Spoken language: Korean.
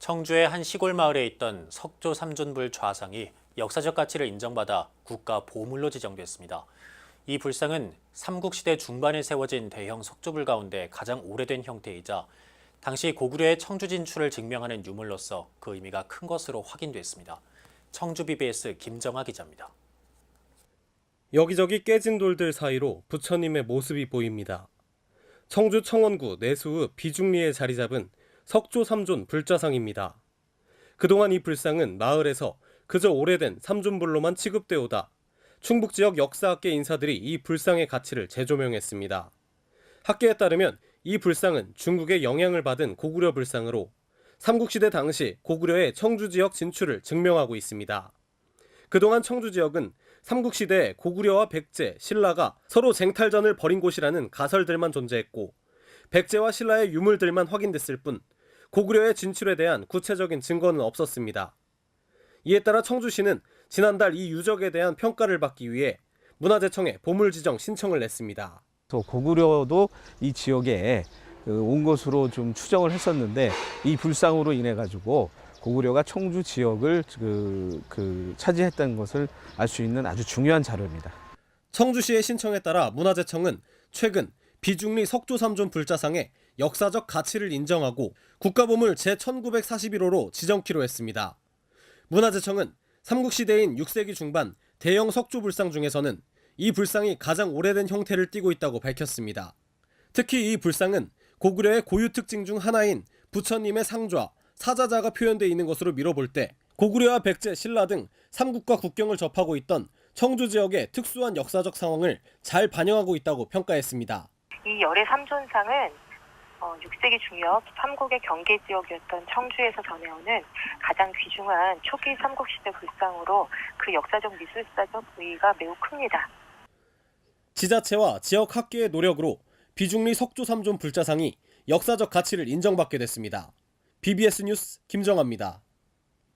청주의 한 시골 마을에 있던 석조 삼존불 좌상이 역사적 가치를 인정받아 국가 보물로 지정됐습니다. 이 불상은 삼국시대 중반에 세워진 대형 석조불 가운데 가장 오래된 형태이자 당시 고구려의 청주 진출을 증명하는 유물로서 그 의미가 큰 것으로 확인됐습니다. 청주 BBS 김정아 기자입니다. 여기저기 깨진 돌들 사이로 부처님의 모습이 보입니다. 청주 청원구 내수읍 비중리에 자리 잡은 석조 삼존 불자상입니다. 그동안 이 불상은 마을에서 그저 오래된 삼존불로만 취급되어 오다 충북 지역 역사학계 인사들이 이 불상의 가치를 재조명했습니다. 학계에 따르면 이 불상은 중국의 영향을 받은 고구려 불상으로 삼국시대 당시 고구려의 청주 지역 진출을 증명하고 있습니다. 그동안 청주 지역은 삼국시대에 고구려와 백제, 신라가 서로 쟁탈전을 벌인 곳이라는 가설들만 존재했고 백제와 신라의 유물들만 확인됐을 뿐 고구려의 진출에 대한 구체적인 증거는 없었습니다. 이에 따라 청주시는 지난달 이 유적에 대한 평가를 받기 위해 문화재청에 보물 지정 신청을 냈습니다. 고구려도 이 지역에 온 것으로 좀 추정을 했었는데 이 불상으로 인해 가지고 고구려가 청주 지역을 차지했다는 것을 알 수 있는 아주 중요한 자료입니다. 청주시의 신청에 따라 문화재청은 최근 비중리 석조삼존 불자상의 역사적 가치를 인정하고 국가보물 제1941호로 지정키로 했습니다. 문화재청은 삼국시대인 6세기 중반 대형 석조불상 중에서는 이 불상이 가장 오래된 형태를 띠고 있다고 밝혔습니다. 특히 이 불상은 고구려의 고유 특징 중 하나인 부처님의 상좌, 사자자가 표현되어 있는 것으로 미뤄볼 때 고구려와 백제, 신라 등 삼국과 국경을 접하고 있던 청주 지역의 특수한 역사적 상황을 잘 반영하고 있다고 평가했습니다. 이 열의 삼존상은 6세기 중엽 삼국의 경계 지역이었던 청주에서 전해오는 가장 귀중한 초기 삼국시대 불상으로 그 역사적 미술사적 의의가 매우 큽니다. 지자체와 지역 학계의 노력으로 비중리 석조 삼존 불자상이 역사적 가치를 인정받게 됐습니다. BBS 뉴스 김정아입니다.